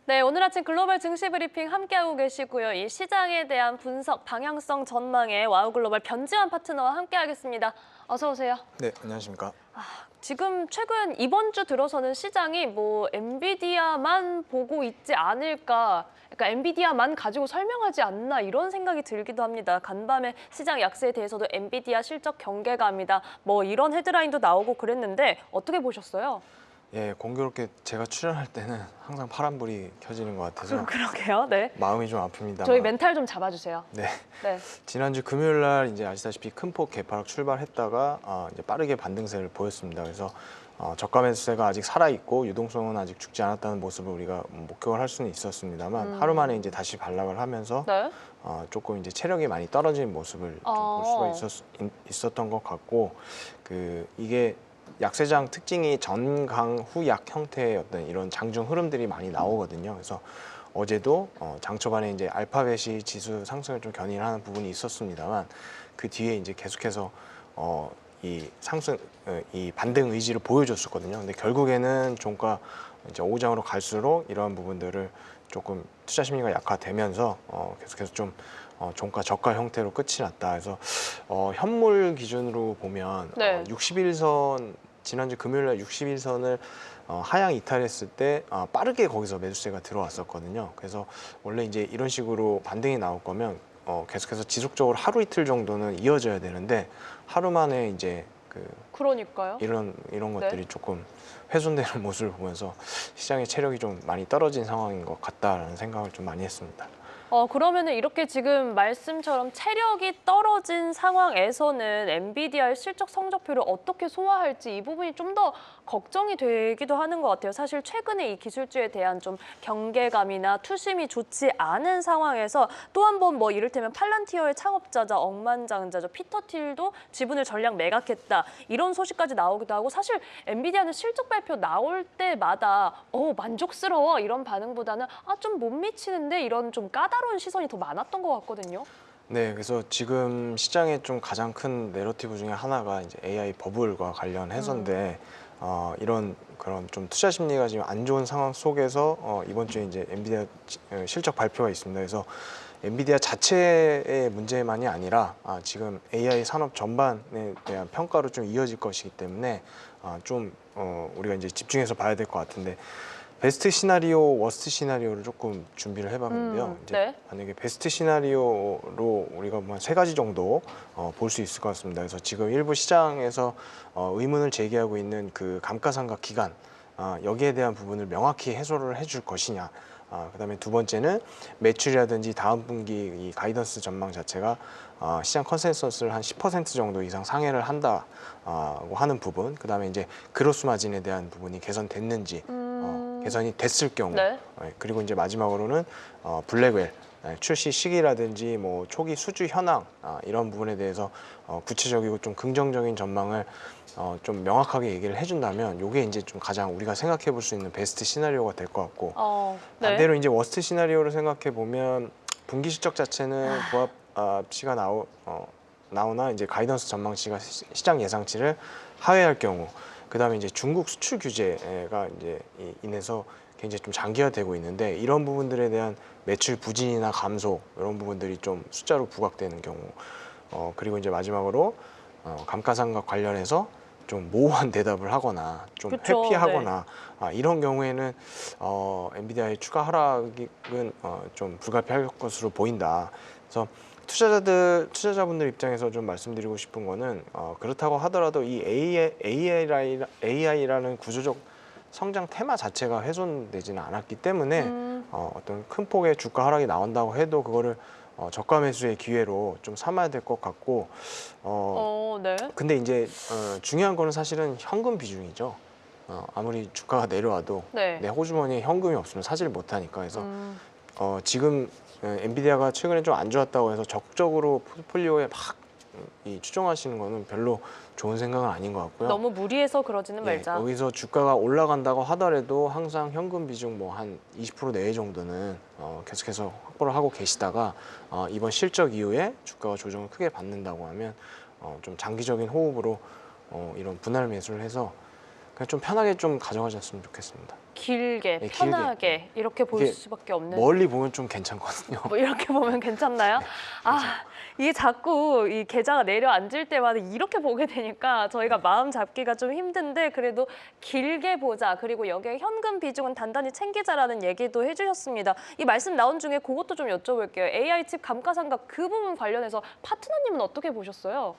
네, 오늘 아침 글로벌 증시 브리핑 함께하고 계시고요. 이 시장에 대한 분석, 방향성 전망에 와우글로벌 변지환 파트너와 함께하겠습니다. 어서 오세요. 네, 안녕하십니까. 지금 최근 이번 주 들어서는 시장이 뭐 엔비디아만 보고 있지 않을까, 그러니까 엔비디아만 가지고 설명하지 않나 이런 생각이 들기도 합니다. 간밤에 시장 약세에 대해서도 엔비디아 실적 경계감이다. 뭐 이런 헤드라인도 나오고 그랬는데 어떻게 보셨어요? 예, 공교롭게 제가 출연할 때는 항상 파란불이 켜지는 것 같아서 그러게요. 네. 마음이 좀 아픕니다만. 저희 멘탈 좀 잡아주세요. 네. 네. 지난주 금요일 날 이제 아시다시피 큰 폭 개파락 출발했다가 이제 빠르게 반등세를 보였습니다. 그래서 저가 매수세가 아직 살아 있고 유동성은 아직 죽지 않았다는 모습을 우리가 목격을 할 수는 있었습니다만 하루 만에 이제 다시 반락을 하면서 네. 조금 이제 체력이 많이 떨어진 모습을 좀 볼 수가 있었던 것 같고, 이게 약세장 특징이 전강 후약 형태의 어떤 이런 장중 흐름들이 많이 나오거든요. 그래서 어제도 장 초반에 이제 알파벳이 지수 상승을 좀 견인하는 부분이 있었습니다만 그 뒤에 이제 계속해서 이 상승, 이 반등 의지를 보여줬었거든요. 근데 결국에는 종가 이제 오장으로 갈수록 이러한 부분들을 조금 투자 심리가 약화되면서 계속해서 좀 종가 저가 형태로 끝이 났다. 그래서 현물 기준으로 보면 네. 60일선 지난주 금요일 날 60일선을 하향 이탈했을 때 빠르게 거기서 매수세가 들어왔었거든요. 그래서 원래 이제 이런 식으로 반등이 나올 거면 계속해서 지속적으로 하루 이틀 정도는 이어져야 되는데 하루 만에 이제 그러니까요. 이런 것들이 조금 훼손되는 모습을 보면서 시장의 체력이 좀 많이 떨어진 상황인 것 같다라는 생각을 좀 많이 했습니다. 그러면은 이렇게 지금 말씀처럼 체력이 떨어진 상황에서는 엔비디아의 실적 성적표를 어떻게 소화할지 이 부분이 좀 더 걱정이 되기도 하는 것 같아요. 사실 최근에 이 기술주에 대한 좀 경계감이나 투심이 좋지 않은 상황에서 또 한 번 뭐 이를테면 팔란티어의 창업자자 억만장자죠. 피터 틸도 지분을 전량 매각했다. 이런 소식까지 나오기도 하고 사실 엔비디아는 실적 발표 나올 때마다 만족스러워 이런 반응보다는 좀 못 미치는데 이런 좀 까다로운 시선이 더 많았던 것 같거든요. 네, 그래서 지금 시장의 좀 가장 큰 내러티브 중에 하나가 이제 AI 버블과 관련해서인데 이런 그런 좀 투자 심리가 지금 안 좋은 상황 속에서 이번 주에 이제 엔비디아 실적 발표가 있습니다. 그래서 엔비디아 자체의 문제만이 아니라 지금 AI 산업 전반에 대한 평가로 좀 이어질 것이기 때문에 우리가 이제 집중해서 봐야 될 것 같은데. 베스트 시나리오, 워스트 시나리오를 조금 준비를 해봤는데요. 이제 네. 만약에 베스트 시나리오로 우리가 뭐 한 3가지 정도 볼 수 있을 것 같습니다. 그래서 지금 일부 시장에서 의문을 제기하고 있는 그 감가상각 기간, 여기에 대한 부분을 명확히 해소를 해줄 것이냐. 그다음에 두 번째는 매출이라든지 다음 분기 이 가이던스 전망 자체가 시장 컨센서스를 한 10% 정도 이상 상회를 한다고 하는 부분. 그다음에 이제 그로스 마진에 대한 부분이 개선됐는지. 개선이 됐을 경우, 네. 그리고 이제 마지막으로는 블랙웰 출시 시기라든지 뭐 초기 수주 현황 이런 부분에 대해서 구체적이고 좀 긍정적인 전망을 좀 명확하게 얘기를 해준다면 이게 이제 좀 가장 우리가 생각해 볼 수 있는 베스트 시나리오가 될 것 같고 네. 반대로 이제 워스트 시나리오를 생각해 보면 분기 실적 자체는 부합치가 나오나 이제 가이던스 전망치가 시장 예상치를 하회할 경우. 그다음에 이제 중국 수출 규제가 이제 인해서 굉장히 좀 장기화되고 있는데 이런 부분들에 대한 매출 부진이나 감소 이런 부분들이 좀 숫자로 부각되는 경우, 그리고 이제 마지막으로 감가상각 관련해서 좀 모호한 대답을 하거나 좀 그쵸, 회피하거나 이런 경우에는 엔비디아의 추가 하락은 좀 불가피할 것으로 보인다. 그래서 투자자분들 입장에서 좀 말씀드리고 싶은 거는 그렇다고 하더라도 이 AI라는 구조적 성장 테마 자체가 훼손되지는 않았기 때문에 어떤 큰 폭의 주가 하락이 나온다고 해도 그거를 저가 매수의 기회로 좀 삼아야 될 것 같고 네. 근데 이제 중요한 거는 사실은 현금 비중이죠. 아무리 주가가 내려와도 네. 내 호주머니에 현금이 없으면 사지를 못하니까. 그래서 지금 엔비디아가 최근에 좀 안 좋았다고 해서 적극적으로 포트폴리오에 막 추정하시는 거는 별로 좋은 생각은 아닌 것 같고요. 너무 무리해서 그러지는 말자. 여기서 주가가 올라간다고 하더라도 항상 현금 비중 뭐 한 20% 내외 정도는 계속해서 확보를 하고 계시다가 이번 실적 이후에 주가가 조정을 크게 받는다고 하면 좀 장기적인 호흡으로 이런 분할 매수를 해서 그냥 좀 편하게 좀 가져가셨으면 좋겠습니다. 길게, 네, 길게. 편하게 이렇게 볼 이게 수밖에 없는. 멀리 보면 좀 괜찮거든요. 뭐 이렇게 보면 괜찮나요? 아, 이게 자꾸 이 계좌가 내려앉을 때마다 이렇게 보게 되니까 저희가 마음 잡기가 좀 힘든데 그래도 길게 보자. 그리고 여기에 현금 비중은 단단히 챙기자라는 얘기도 해주셨습니다. 이 말씀 나온 중에 그것도 좀 여쭤볼게요. AI 칩 감가상각 그 부분 관련해서 파트너님은 어떻게 보셨어요?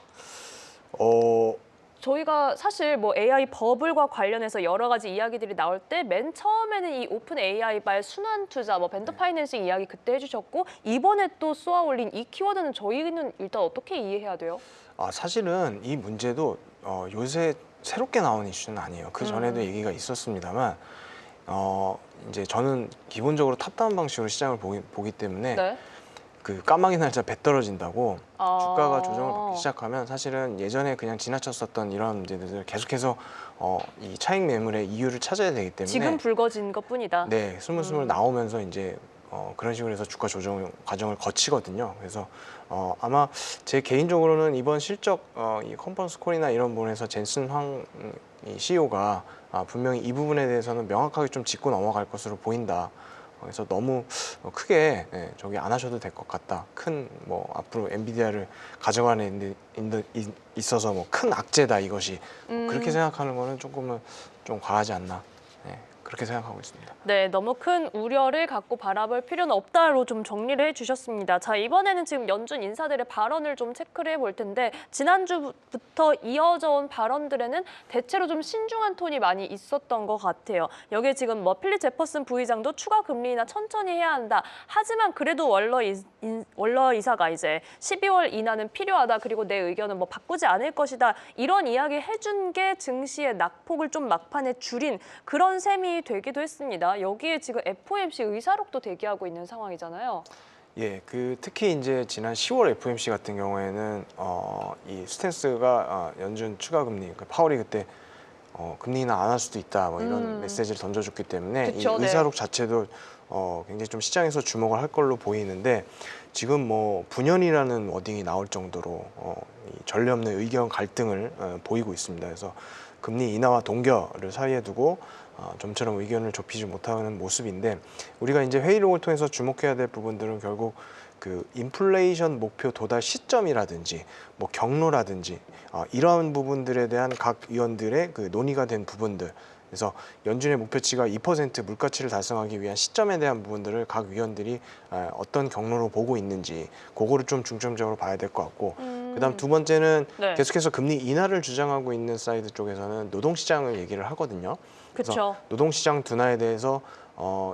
저희가 사실 뭐 AI 버블과 관련해서 여러 가지 이야기들이 나올 때 맨 처음에는 이 오픈 AI발 순환 투자, 뭐 벤더 파이낸싱 이야기 그때 해주셨고 이번에 또 쏘아 올린 이 키워드는 저희는 일단 어떻게 이해해야 돼요? 사실은 이 문제도 요새 새롭게 나온 이슈는 아니에요. 그 전에도 얘기가 있었습니다만 이제 저는 기본적으로 탑다운 방식으로 시장을 보기 때문에 네. 그 까마귀 날짜 배 떨어진다고 주가가 조정을 아. 받기 시작하면 사실은 예전에 그냥 지나쳤었던 이런 문제들을 계속해서 이 차익 매물의 이유를 찾아야 되기 때문에 지금 불거진 것뿐이다. 네, 스물스물 나오면서 이제 그런 식으로 해서 주가 조정 과정을 거치거든요. 그래서 아마 제 개인적으로는 이번 실적 이 컨퍼런스 콜이나 이런 부분에서 젠슨 황이 CEO가 분명히 이 부분에 대해서는 명확하게 좀 짚고 넘어갈 것으로 보인다. 그래서 너무 크게 저기 안 하셔도 될 것 같다. 큰 뭐 앞으로 엔비디아를 가져가는 데 있어서 뭐 큰 악재다 이것이 그렇게 생각하는 거는 조금은 좀 과하지 않나. 그렇게 생각하고 있습니다. 네, 너무 큰 우려를 갖고 바라볼 필요는 없다로 좀 정리를 해주셨습니다. 자, 이번에는 지금 연준 인사들의 발언을 좀 체크를 해볼 텐데 지난주부터 이어져 온 발언들에는 대체로 좀 신중한 톤이 많이 있었던 것 같아요. 여기에 지금 뭐 필립 제퍼슨 부의장도 추가 금리 인하 천천히 해야 한다. 하지만 그래도 월러 이사가 이제 12월 인하는 필요하다. 그리고 내 의견은 뭐 바꾸지 않을 것이다. 이런 이야기 해준 게 증시의 낙폭을 좀 막판에 줄인 그런 셈이 되기도 했습니다. 여기에 지금 FOMC 의사록도 대기하고 있는 상황이잖아요. 예, 특히 이제 지난 10월 FOMC 같은 경우에는 이 스탠스가 연준 추가 금리, 그러니까 파월이 그때 금리 인하 안 할 수도 있다, 뭐 이런 메시지를 던져줬기 때문에 그쵸, 이 의사록 자체도 굉장히 좀 시장에서 주목을 할 걸로 보이는데 지금 뭐 분연이라는 워딩이 나올 정도로 이 전례 없는 의견 갈등을 보이고 있습니다. 그래서 금리 인하와 동결을 사이에 두고 좀처럼 의견을 좁히지 못하는 모습인데 우리가 이제 회의록을 통해서 주목해야 될 부분들은 결국 그 인플레이션 목표 도달 시점이라든지 뭐 경로라든지 이러한 부분들에 대한 각 위원들의 그 논의가 된 부분들 그래서 연준의 목표치가 2% 물가치를 달성하기 위한 시점에 대한 부분들을 각 위원들이 어떤 경로로 보고 있는지 그거를 좀 중점적으로 봐야 될 것 같고 그다음 두 번째는 네. 계속해서 금리 인하를 주장하고 있는 사이드 쪽에서는 노동시장을 얘기를 하거든요. 그래서 그렇죠. 노동시장 둔화에 대해서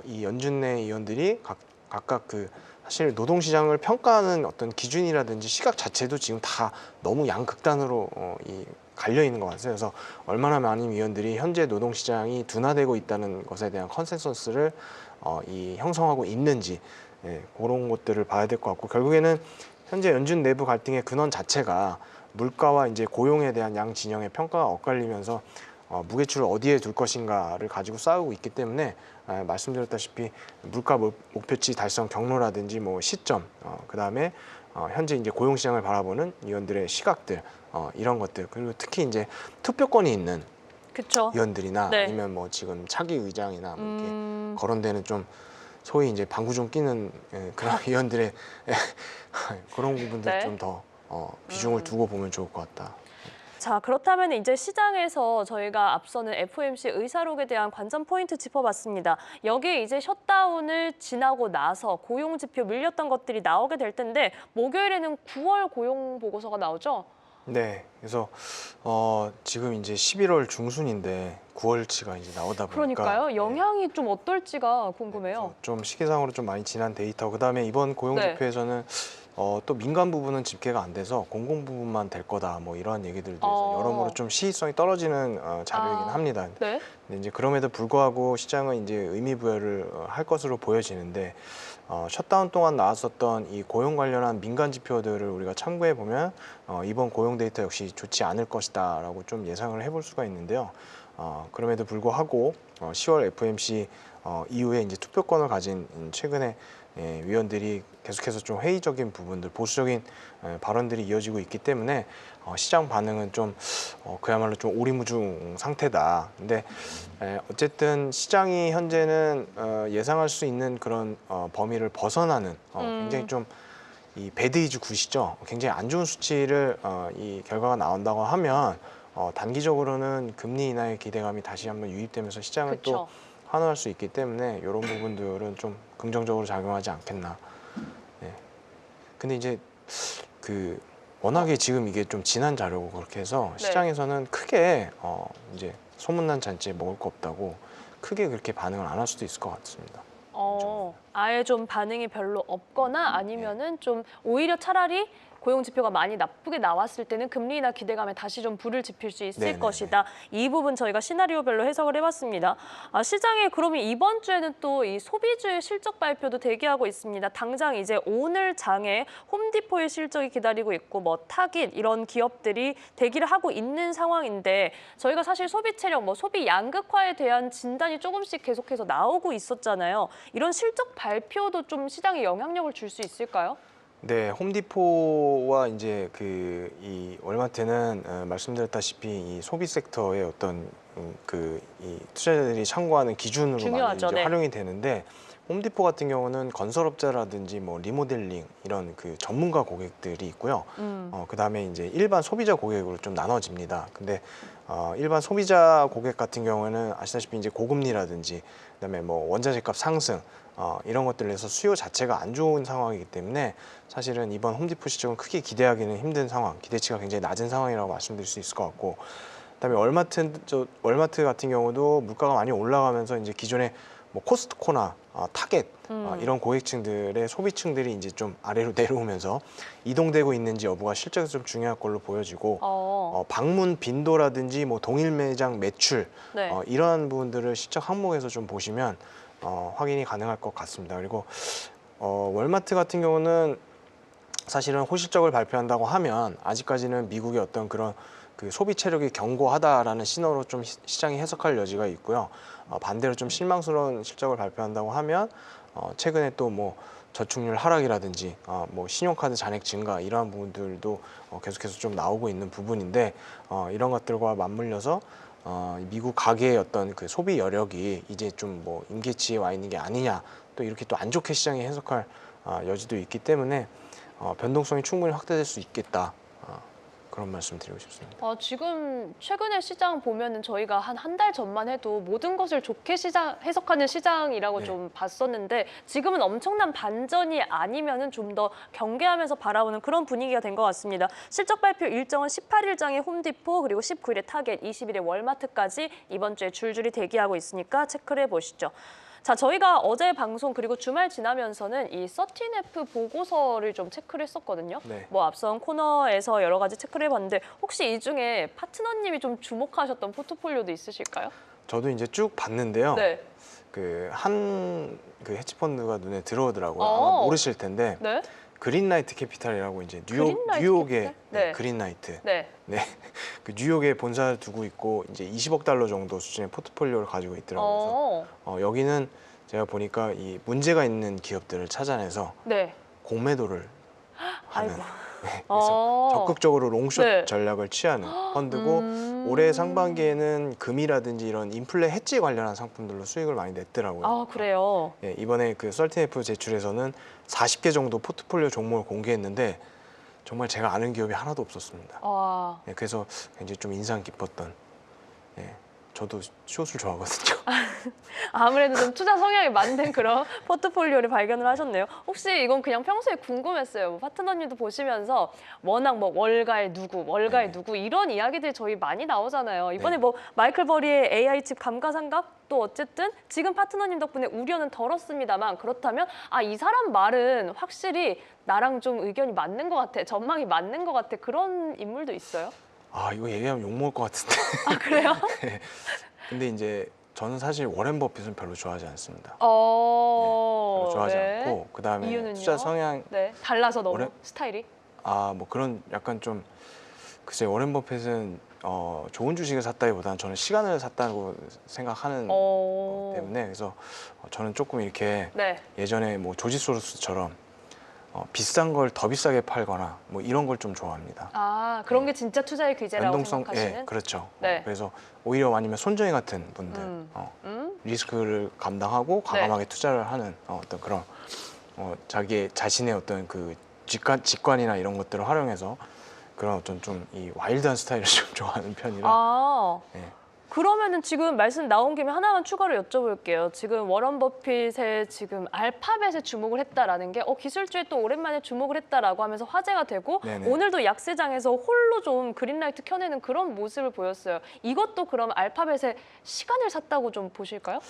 이 연준 내 위원들이 각각 그 사실 노동시장을 평가하는 어떤 기준이라든지 시각 자체도 지금 다 너무 양극단으로 갈려 있는 것 같아요. 그래서 얼마나 많은 위원들이 현재 노동시장이 둔화되고 있다는 것에 대한 컨센서스를 형성하고 있는지 그런 것들을 봐야 될 것 같고 결국에는 현재 연준 내부 갈등의 근원 자체가 물가와 이제 고용에 대한 양 진영의 평가가 엇갈리면서 무게추를 어디에 둘 것인가를 가지고 싸우고 있기 때문에 말씀드렸다시피 물가 목표치 달성 경로라든지 뭐 시점, 그다음에 현재 이제 고용 시장을 바라보는 위원들의 시각들 이런 것들 그리고 특히 이제 투표권이 있는 그렇죠. 위원들이나 네. 아니면 뭐 지금 차기 의장이나 뭐 이렇게 거론되는 좀 소위 이제 방구 좀 끼는 그런 위원들의 그런 부분들 네. 좀 더 비중을 두고 보면 좋을 것 같다. 자, 그렇다면 이제 시장에서 저희가 앞서는 FOMC 의사록에 대한 관전 포인트 짚어봤습니다. 여기에 이제 셧다운을 지나고 나서 고용 지표 밀렸던 것들이 나오게 될 텐데 목요일에는 9월 고용 보고서가 나오죠? 네, 그래서 지금 이제 11월 중순인데 9월치가 이제 나오다 보니까 그러니까요. 영향이 좀 어떨지가 궁금해요. 좀 시기상으로 좀 많이 지난 데이터. 그다음에 이번 고용 네. 지표에서는 또 민간 부분은 집계가 안 돼서 공공 부분만 될 거다. 뭐 이러한 얘기들도 해서 여러모로 좀 시의성이 떨어지는 자료이긴 합니다. 네. 근데 이제 그럼에도 불구하고 시장은 이제 의미 부여를 할 것으로 보여지는데 셧다운 동안 나왔었던 이 고용 관련한 민간 지표들을 우리가 참고해 보면 이번 고용 데이터 역시 좋지 않을 것이다라고 좀 예상을 해볼 수가 있는데요. 그럼에도 불구하고 10월 FOMC 이후에 이제 투표권을 가진 최근에 위원들이 계속해서 좀 회의적인 부분들, 보수적인 발언들이 이어지고 있기 때문에 시장 반응은 좀 그야말로 좀 오리무중 상태다. 근데 어쨌든 시장이 현재는 예상할 수 있는 그런 범위를 벗어나는 굉장히 좀 이 배드이즈 굿이죠. 굉장히 안 좋은 수치를 이 결과가 나온다고 하면 단기적으로는 금리 인하의 기대감이 다시 한번 유입되면서 시장을 그쵸. 또 환호할 수 있기 때문에 이런 부분들은 좀 긍정적으로 작용하지 않겠나. 네. 근데 이제 그 워낙에 지금 이게 좀 진한 자료고 그렇게 해서 네. 시장에서는 크게 이제 소문난 잔치에 먹을 거 없다고 크게 그렇게 반응을 안 할 수도 있을 것 같습니다. 아예 좀 반응이 별로 없거나 아니면은 좀 오히려 차라리 고용 지표가 많이 나쁘게 나왔을 때는 금리 인하 기대감에 다시 좀 불을 지필 수 있을 네네네. 것이다. 이 부분 저희가 시나리오별로 해석을 해봤습니다. 시장에 그러면 이번 주에는 또 이 소비주의 실적 발표도 대기하고 있습니다. 당장 이제 오늘 장에 홈디포의 실적이 기다리고 있고 뭐 타깃 이런 기업들이 대기를 하고 있는 상황인데 저희가 사실 소비 체력, 뭐 소비 양극화에 대한 진단이 조금씩 계속해서 나오고 있었잖아요. 이런 실적 발표도 좀 시장에 영향력을 줄 수 있을까요? 네, 홈디포와 이제 이 월마트는 말씀드렸다시피 이 소비 섹터의 어떤 이 투자자들이 참고하는 기준으로 많이 중요하죠, 이제 네. 활용이 되는데 홈디포 같은 경우는 건설업자라든지 뭐 리모델링 이런 그 전문가 고객들이 있고요. 그다음에 이제 일반 소비자 고객으로 좀 나눠집니다. 근데 일반 소비자 고객 같은 경우는 아시다시피 이제 고금리라든지 그다음에 뭐 원자재값 상승 이런 것들에서 수요 자체가 안 좋은 상황이기 때문에 사실은 이번 홈디포 시장은 크게 기대하기는 힘든 상황, 기대치가 굉장히 낮은 상황이라고 말씀드릴 수 있을 것 같고, 그다음에 월마트 같은 경우도 물가가 많이 올라가면서 이제 기존에 뭐 코스트코나 타겟 이런 고객층들의 소비층들이 이제 좀 아래로 내려오면서 이동되고 있는지 여부가 실적에서 좀 중요할 걸로 보여지고 방문 빈도라든지 뭐 동일 매장 매출 네. 이러한 부분들을 실적 항목에서 좀 보시면 확인이 가능할 것 같습니다. 그리고 월마트 같은 경우는 사실은 호실적을 발표한다고 하면 아직까지는 미국의 어떤 그런 그 소비 체력이 견고하다라는 신호로 좀 시장이 해석할 여지가 있고요. 반대로 좀 실망스러운 실적을 발표한다고 하면 최근에 또 뭐 저축률 하락이라든지 뭐 신용카드 잔액 증가 이러한 부분들도 계속해서 좀 나오고 있는 부분인데 이런 것들과 맞물려서 미국 가계의 어떤 그 소비 여력이 이제 좀 뭐 임계치에 와 있는 게 아니냐 또 이렇게 또 안 좋게 시장이 해석할 여지도 있기 때문에 변동성이 충분히 확대될 수 있겠다. 그런 말씀 드리고 싶습니다. 지금 최근에 시장 보면은 저희가 한 달 전만 해도 모든 것을 좋게 해석하는 시장이라고 네. 좀 봤었는데 지금은 엄청난 반전이 아니면은 좀 더 경계하면서 바라보는 그런 분위기가 된 것 같습니다. 실적 발표 일정은 18일장에 홈디포 그리고 19일에 타겟, 20일에 월마트까지 이번 주에 줄줄이 대기하고 있으니까 체크를 해보시죠. 자, 저희가 어제 방송 그리고 주말 지나면서는 이 13F 보고서를 좀 체크를 했었거든요. 네. 뭐 앞선 코너에서 여러 가지 체크를 해봤는데 혹시 이 중에 파트너님이 좀 주목하셨던 포트폴리오도 있으실까요? 저도 이제 쭉 봤는데요. 네. 그 헤지펀드가 눈에 들어오더라고요. 아마 모르실 텐데 네. 그린라이트 캐피탈이라고 이제 그린라이트 뉴욕의 캐피탈? 네. 그린라이트. 네. 네. 그 뉴욕에 본사를 두고 있고 이제 20억 달러 정도 수준의 포트폴리오를 가지고 있더라고요. 그래서 여기는 제가 보니까 이 문제가 있는 기업들을 찾아내서 네. 공매도를 하는 아이고. 네, 그래서 적극적으로 롱숏 네. 전략을 취하는 펀드고 올해 상반기에는 금이라든지 이런 인플레 해지 관련한 상품들로 수익을 많이 냈더라고요. 그래요. 네, 이번에 그 13F 제출에서는 40개 정도 포트폴리오 종목을 공개했는데 정말 제가 아는 기업이 하나도 없었습니다. 네, 그래서 굉장히 좀 인상 깊었던. 네, 저도 숏을 좋아하거든요. 아무래도 좀 투자 성향에 맞는 그런 포트폴리오를 발견을 하셨네요. 혹시 이건 그냥 평소에 궁금했어요. 뭐 파트너님도 보시면서 워낙 뭐 월가의 누구 이런 이야기들이 저희 많이 나오잖아요. 이번에 네. 뭐 마이클 버리의 AI 칩 감가상각 또 어쨌든 지금 파트너님 덕분에 우려는 덜었습니다만 그렇다면 이 사람 말은 확실히 나랑 좀 의견이 맞는 것 같아, 전망이 맞는 것 같아 그런 인물도 있어요? 이거 얘기하면 욕먹을 것 같은데. 그래요? 네. 근데 이제 저는 사실 워렌 버핏은 별로 좋아하지 않습니다. 별로 좋아하지 않고 그다음에 이유는요? 투자 성향 달라서 너무 워렌- 스타일이? 뭐 그런 약간 좀 글쎄 워렌 버핏은 좋은 주식을 샀다기보다는 저는 시간을 샀다고 생각하는 때문에 그래서 저는 조금 이렇게 네. 예전에 뭐 조지 소로스처럼 비싼 걸 더 비싸게 팔거나 뭐 이런 걸 좀 좋아합니다. 아, 그런 게 진짜 투자의 귀재라고 연동성, 생각하시는? 예, 그렇죠. 네. 그래서 오히려 아니면 손정희 같은 분들 리스크를 감당하고 과감하게 투자를 하는 어떤 그런 자기 자신의 어떤 그 직관이나 이런 것들을 활용해서 그런 어떤 좀 이 와일드한 스타일을 좀 좋아하는 편이라. 아, 예. 그러면은 지금 말씀 나온 김에 하나만 추가로 여쭤볼게요. 지금 워런 버핏의 지금 알파벳에 주목을 했다라는 게 기술주에 또 오랜만에 주목을 했다라고 하면서 화제가 되고 네네. 오늘도 약세장에서 홀로 좀 그린라이트 켜내는 그런 모습을 보였어요. 이것도 그럼 알파벳에 시간을 샀다고 좀 보실까요?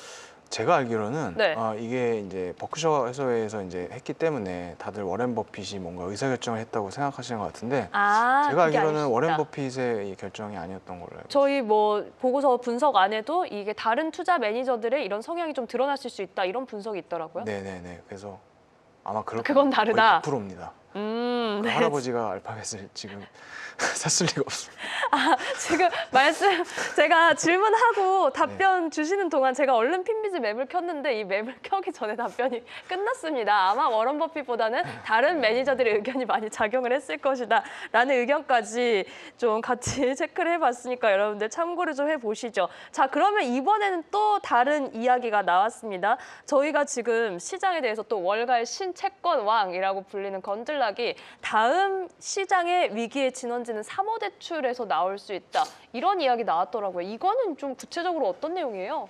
제가 알기로는 네. 이게 이제 버크셔 해서웨이에서 이제 했기 때문에 다들 워렌 버핏이 뭔가 의사결정을 했다고 생각하시는 것 같은데 아, 제가 그게 알기로는 워렌 아니시다. 버핏의 이 결정이 아니었던 걸로 알고 있어요. 저희 뭐 보고서 분석 안에도 이게 다른 투자 매니저들의 이런 성향이 좀 드러났을 수 있다 이런 분석이 있더라고요. 네네네. 그래서 아마 그럴 그건 다르다. 거의 100%입니다. 그 네. 할아버지가 알파벳을 지금 샀을 리가 없습니다. 지금 말씀 제가 질문하고 답변 주시는 동안 제가 얼른 핀비즈 맵을 켰는데 이 맵을 켜기 전에 답변이 끝났습니다. 아마 워런 버핏보다는 다른 매니저들의 의견이 많이 작용을 했을 것이다 라는 의견까지 좀 같이 체크를 해봤으니까 여러분들 참고를 좀 해보시죠. 자, 그러면 이번에는 또 다른 이야기가 나왔습니다. 저희가 지금 시장에 대해서 또 월가의 신채권왕이라고 불리는 건들락이 다음 시장의 위기의 진원지는 사모대출에서 나올 수 있다. 이런 이야기 나왔더라고요. 이거는 좀 구체적으로 어떤 내용이에요?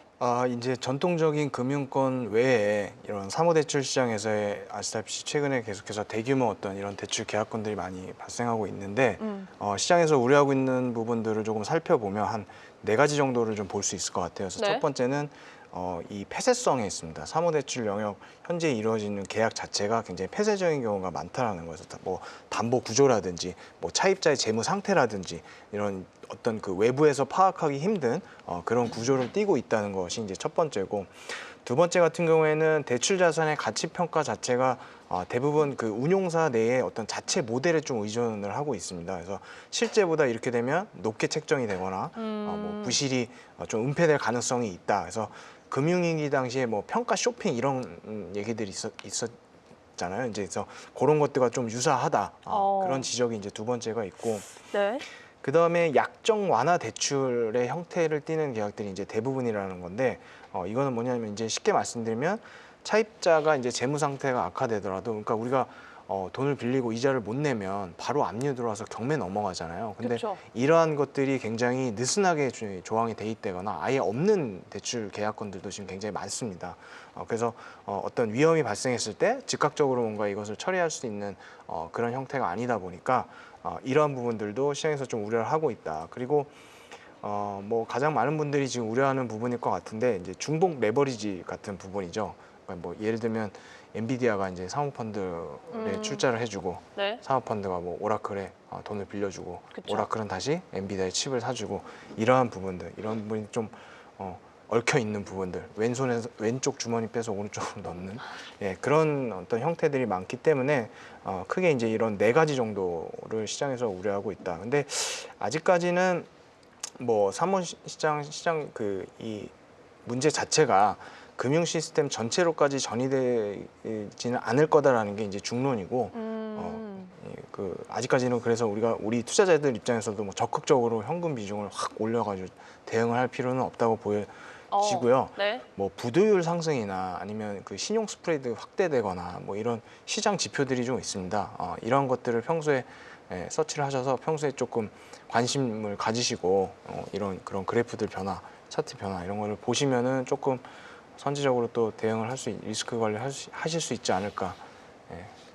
이제 전통적인 금융권 외에 이런 사모대출 시장에서의 아시다시피 최근에 계속해서 대규모 어떤 이런 대출 계약건들이 많이 발생하고 있는데 시장에서 우려하고 있는 부분들을 조금 살펴보면 한 4가지 정도를 좀 볼 수 있을 것 같아요. 그래서 네. 첫 번째는 이 폐쇄성에 있습니다. 사모대출 영역 현재 이루어지는 계약 자체가 굉장히 폐쇄적인 경우가 많다라는 거에서 뭐 담보 구조라든지 뭐 차입자의 재무 상태라든지 이런 어떤 그 외부에서 파악하기 힘든 그런 구조를 띠고 있다는 것이 이제 첫 번째고, 두 번째 같은 경우에는 대출 자산의 가치 평가 자체가 대부분 그 운용사 내에 어떤 자체 모델에 좀 의존을 하고 있습니다. 그래서 실제보다 이렇게 되면 높게 책정이 되거나 뭐 부실이 좀 은폐될 가능성이 있다. 그래서 금융위기 당시에 뭐 평가 쇼핑 이런 얘기들이 있었잖아요. 이제 그래서 그런 것들과 좀 유사하다. 그런 지적이 이제 두 번째가 있고, 네. 그 다음에 약정 완화 대출의 형태를 띠는 계약들이 이제 대부분이라는 건데, 이거는 뭐냐면 이제 쉽게 말씀드리면 차입자가 이제 재무 상태가 악화되더라도, 그러니까 우리가 돈을 빌리고 이자를 못 내면 바로 압류 들어와서 경매 넘어가잖아요. 근데 그쵸. 이러한 것들이 굉장히 느슨하게 조항이 돼 있다거나 아예 없는 대출 계약건들도 지금 굉장히 많습니다. 그래서 어떤 위험이 발생했을 때 즉각적으로 뭔가 이것을 처리할 수 있는 그런 형태가 아니다 보니까 이러한 부분들도 시장에서 좀 우려를 하고 있다. 그리고 뭐 가장 많은 분들이 지금 우려하는 부분일 것 같은데, 이제 중복 레버리지 같은 부분이죠. 그러니까 뭐 예를 들면 엔비디아가 이제 사모펀드에 출자를 해주고 네. 사모펀드가 뭐 오라클에 돈을 빌려주고 그쵸. 오라클은 다시 엔비디아의 칩을 사주고, 이러한 부분들, 이런 부분이 좀 얽혀 있는 부분들, 왼손에서 왼쪽 주머니 빼서 오른쪽으로 넣는 그런 어떤 형태들이 많기 때문에 크게 이제 이런 4가지 정도를 시장에서 우려하고 있다. 근데 아직까지는 뭐 사모시장 그 이 문제 자체가 금융 시스템 전체로까지 전이되지는 않을 거다라는 게 이제 중론이고, 그 아직까지는 그래서 우리 투자자들 입장에서도 뭐 적극적으로 현금 비중을 확 올려가지고 대응을 할 필요는 없다고 보여지고요. 네. 뭐 부도율 상승이나 아니면 그 신용 스프레드 확대되거나 뭐 이런 시장 지표들이 좀 있습니다. 이런 것들을 평소에 서치를 하셔서 평소에 조금 관심을 가지시고 그런 그래프들 변화, 차트 변화 이런 거를 보시면은 조금 선제적으로 또 대응을 리스크 관리 하실 수 있지 않을까,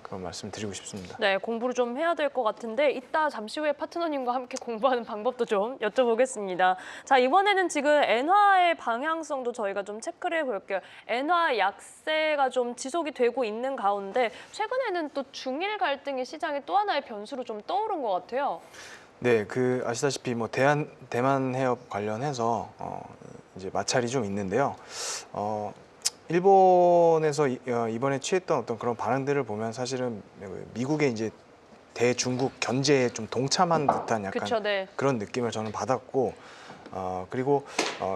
그런 말씀 드리고 싶습니다. 네, 공부를 좀 해야 될 것 같은데 이따 잠시 후에 파트너님과 함께 공부하는 방법도 좀 여쭤보겠습니다. 자, 이번에는 지금 엔화의 방향성도 저희가 좀 체크를 해볼게요. 엔화 약세가 좀 지속이 되고 있는 가운데 최근에는 또 중일 갈등이 시장의 또 하나의 변수로 좀 떠오른 것 같아요. 네, 그 아시다시피 뭐 대만 해협 관련해서 이제 마찰이 좀 있는데요. 일본에서 이번에 취했던 어떤 그런 반응들을 보면 사실은 미국의 이제 대중국 견제에 좀 동참한 듯한 약간 그쵸, 네. 그런 느낌을 저는 받았고 그리고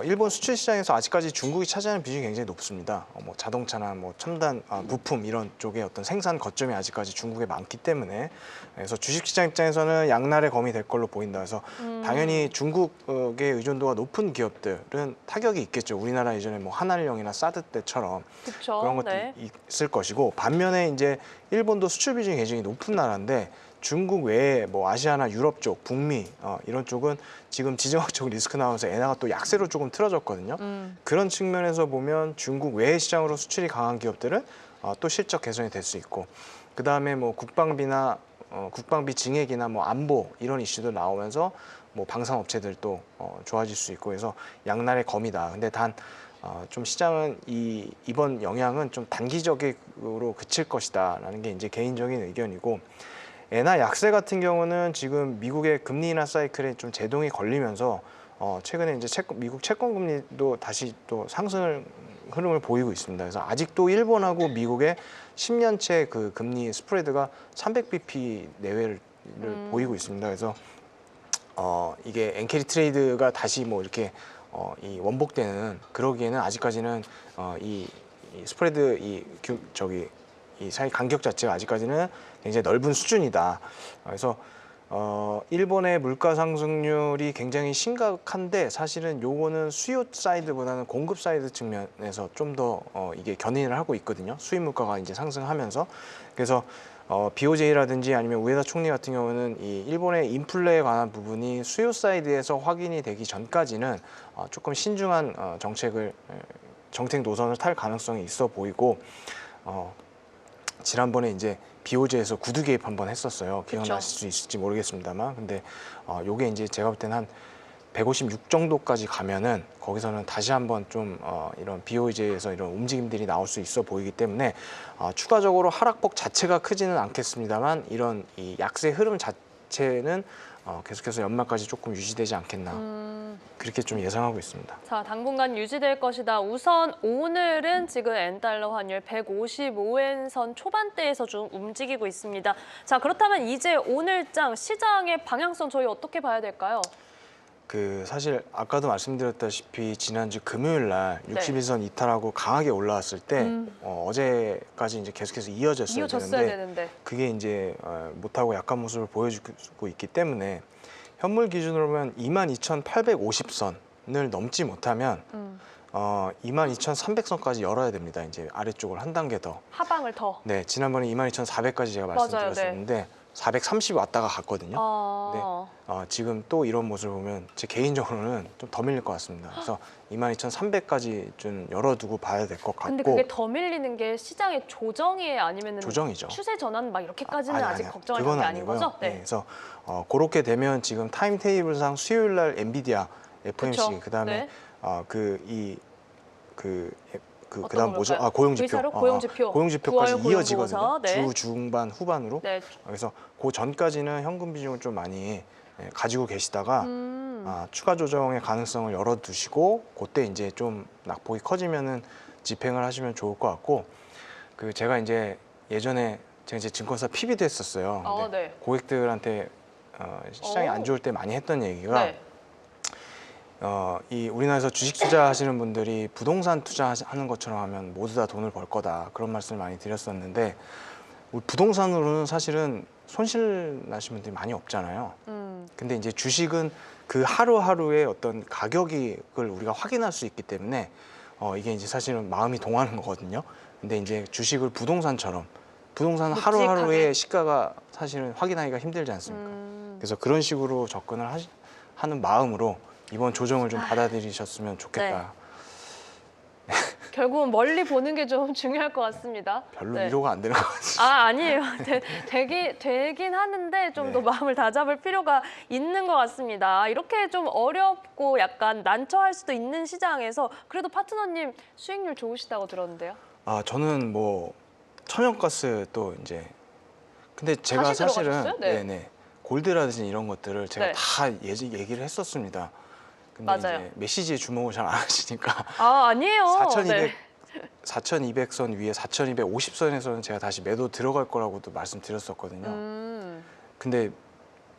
일본 수출 시장에서 아직까지 중국이 차지하는 비중이 굉장히 높습니다. 뭐 자동차나 뭐 첨단 부품 이런 쪽의 어떤 생산 거점이 아직까지 중국에 많기 때문에 그래서 주식시장 입장에서는 양날의 검이 될 걸로 보인다. 그래서 당연히 중국의 의존도가 높은 기업들은 타격이 있겠죠. 우리나라 예전에 뭐 한알령이나 사드 때처럼 그쵸, 그런 것도 네. 있을 것이고 반면에 이제 일본도 수출 비중이 굉장히 높은 나라인데 중국 외에 뭐 아시아나 유럽 쪽, 북미 이런 쪽은 지금 지정학적 리스크 나오면서 엔화가 또 약세로 조금 틀어졌거든요. 그런 측면에서 보면 중국 외의 시장으로 수출이 강한 기업들은 또 실적 개선이 될 수 있고 그 다음에 뭐 국방비나 국방비 증액이나 뭐 안보 이런 이슈도 나오면서 뭐 방산 업체들도 좋아질 수 있고 해서 양날의 검이다. 근데 단 좀 시장은 이번 영향은 좀 단기적으로 그칠 것이다라는 게 이제 개인적인 의견이고. 엔화 약세 같은 경우는 지금 미국의 금리 인하 사이클에 좀 제동이 걸리면서 최근에 이제 미국 채권 금리도 다시 또 상승 흐름을 보이고 있습니다. 그래서 아직도 일본하고 미국의 10년째 그 금리 스프레드가 300bp 내외를 보이고 있습니다. 그래서 이게 엔캐리 트레이드가 다시 뭐 이렇게 이 원복되는 그러기에는 아직까지는 이 스프레드 이 사이 간격 자체가 아직까지는 굉장히 넓은 수준이다. 그래서 일본의 물가 상승률이 굉장히 심각한데 사실은 요거는 수요 사이드보다는 공급 사이드 측면에서 좀 더 이게 견인을 하고 있거든요. 수입 물가가 이제 상승하면서 그래서 BOJ라든지 아니면 우에다 총리 같은 경우는 이 일본의 인플레에 관한 부분이 수요 사이드에서 확인이 되기 전까지는 조금 신중한 정책 노선을 탈 가능성이 있어 보이고 지난번에 이제 BOJ에서 구두 개입 한번 했었어요. 기억나실 수 있을지 모르겠습니다만, 근데 요게 이제 제가 볼 때는 한 156 정도까지 가면은 거기서는 다시 한번 좀 이런 BOJ에서 이런 움직임들이 나올 수 있어 보이기 때문에 추가적으로 하락폭 자체가 크지는 않겠습니다만 이런 이 약세 흐름 자체는 계속해서 연말까지 조금 유지되지 않겠나 그렇게 좀 예상하고 있습니다. 자, 당분간 유지될 것이다. 우선 오늘은 지금 엔달러 환율 155엔 선 초반대에서 좀 움직이고 있습니다. 자, 그렇다면 이제 오늘장 시장의 방향성 저희 어떻게 봐야 될까요? 사실 아까도 말씀드렸다시피 지난주 금요일 날 네. 61선 이탈하고 강하게 올라왔을 때 어제까지 이제 계속해서 이어졌어야 되는데 그게 이제 못하고 약한 모습을 보여주고 있기 때문에 현물 기준으로 보면 22,850선을 넘지 못하면 22,300선까지 열어야 됩니다. 이제 아래쪽을 한 단계 더. 하방을 더. 네, 지난번에 22,400까지 제가 말씀드렸었는데 네. 430 왔다가 갔거든요. 네. 지금 또 이런 모습을 보면 제 개인적으로는 좀 더 밀릴 것 같습니다. 그래서 22,300까지 좀 열어두고 봐야 될 것 같고. 근데 그게 더 밀리는 게 시장의 조정이에요? 아니면 조정이죠. 추세 전환 막 이렇게까지는 아직 아니요. 걱정할 그건 게 아닌 아니고요. 거죠? 네. 그래서 그렇게 되면 지금 타임 테이블상 수요일 날 엔비디아, FOMC 그쵸. 그다음에 네. 그다음 뭐죠? 걸까요? 고용지표. 의사로 고용지표. 고용지표까지 9월 이어지거든요. 고용보고서. 네. 주 중반 후반으로. 네. 그래서 그 전까지는 현금 비중을 좀 많이 가지고 계시다가 추가 조정의 가능성을 열어두시고 그때 이제 좀 낙폭이 커지면은 집행을 하시면 좋을 것 같고 제가 이제 예전에 제가 이제 증권사 PB도 했었어요. 근데 네. 고객들한테 시장이 안 좋을 때 많이 했던 얘기가 네. 이 우리나라에서 주식 투자하시는 분들이 부동산 투자하는 것처럼 하면 모두 다 돈을 벌 거다 그런 말씀을 많이 드렸었는데 부동산으로는 사실은 손실 나신 분들이 많이 없잖아요. 근데 이제 주식은 그 하루하루의 어떤 가격을 우리가 확인할 수 있기 때문에 이게 이제 사실은 마음이 동하는 거거든요. 근데 이제 주식을 부동산처럼 부동산 하루하루의 시가가 사실은 확인하기가 힘들지 않습니까? 그래서 그런 식으로 접근을 하는 마음으로 이번 조정을 좀 받아들이셨으면 좋겠다. 네. 결국은 멀리 보는 게 좀 중요할 것 같습니다. 별로 네. 위로가 안 되는 것 같습니다. 아니에요. 되긴 하는데 좀 더 네. 마음을 다잡을 필요가 있는 것 같습니다. 이렇게 좀 어렵고 약간 난처할 수도 있는 시장에서 그래도 파트너님 수익률 좋으시다고 들었는데요. 저는 뭐 천연가스 또 이제 근데 제가 다시 사실은 들어가셨어요? 네. 네네 골드라든지 이런 것들을 제가 네. 다 얘기를 했었습니다. 근데 맞아요. 이제 메시지에 주목을 잘 안 하시니까 아니에요. 4,200선 위에 4,250선에서는 제가 다시 매도 들어갈 거라고도 말씀드렸었거든요. 근데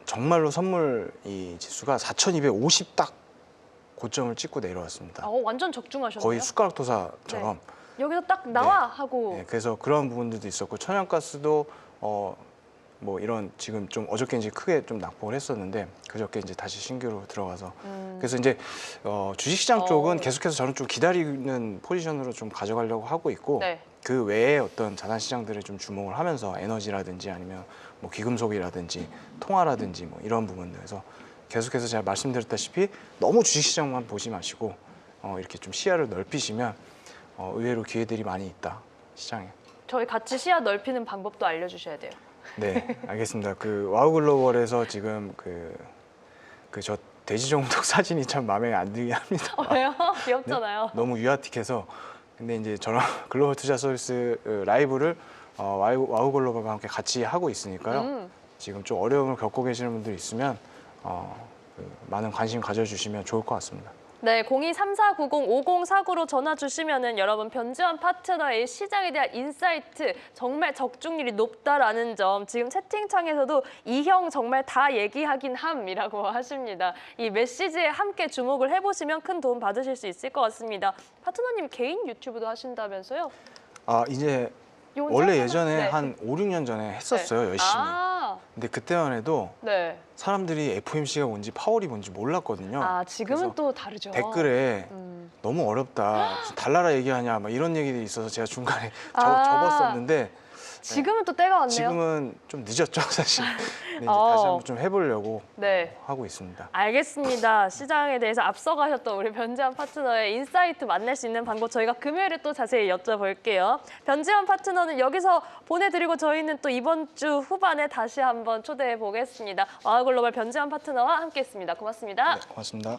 정말로 선물 이 지수가 4,250 딱 고점을 찍고 내려왔습니다. 완전 적중하셨네요. 거의 숟가락 도사처럼. 여기서 딱 나와 네. 하고. 네, 그래서 그런 부분들도 있었고 천연가스도 뭐 이런 지금 좀 어저께 이제 크게 좀 낙폭을 했었는데 그저께 이제 다시 신규로 들어가서 그래서 이제 주식시장 쪽은 계속해서 저는 좀 기다리는 포지션으로 좀 가져가려고 하고 있고 네. 그 외에 어떤 자산시장들에 좀 주목을 하면서 에너지라든지 아니면 뭐 귀금속이라든지 통화라든지 뭐 이런 부분들에서 계속해서 제가 말씀드렸다시피 너무 주식시장만 보지 마시고 이렇게 좀 시야를 넓히시면 의외로 기회들이 많이 있다 시장에. 저희 같이 시야 넓히는 방법도 알려주셔야 돼요. 네, 알겠습니다. 그 와우글로벌에서 지금 저 돼지종독 사진이 참 마음에 안 들긴 합니다. 왜요? 귀엽잖아요. 너무 유아틱해서. 근데 이제 저랑 글로벌 투자 서비스 라이브를 와우글로벌과 함께 같이 하고 있으니까요. 지금 좀 어려움을 겪고 계시는 분들 있으면 많은 관심 가져주시면 좋을 것 같습니다. 네, 0234905049로 전화 주시면은 여러분 변지원 파트너의 시장에 대한 인사이트 정말 적중률이 높다라는 점 지금 채팅창에서도 이 형 정말 다 얘기하긴 함이라고 하십니다. 이 메시지에 함께 주목을 해보시면 큰 도움 받으실 수 있을 것 같습니다. 파트너님 개인 유튜브도 하신다면서요? 이제 이건 원래 짧은- 예전에 네. 한 5, 6년 전에 했었어요, 열심히. 근데 그때만 해도 네. 사람들이 FOMC가 뭔지 파월이 뭔지 몰랐거든요. 지금은 그래서 또 다르죠. 댓글에 너무 어렵다, 무슨 달나라 얘기하냐 막 이런 얘기들이 있어서 제가 중간에 접었었는데 지금은 또 때가 왔네요. 지금은 좀 늦었죠, 사실. 근데 이제 어. 다시 한번 좀 해보려고 네. 하고 있습니다. 알겠습니다. 시장에 대해서 앞서가셨던 우리 변지원 파트너의 인사이트 만날 수 있는 방법 저희가 금요일에 또 자세히 여쭤볼게요. 변지원 파트너는 여기서 보내드리고 저희는 또 이번 주 후반에 다시 한번 초대해 보겠습니다. 와우글로벌 변지원 파트너와 함께했습니다. 고맙습니다. 네, 고맙습니다.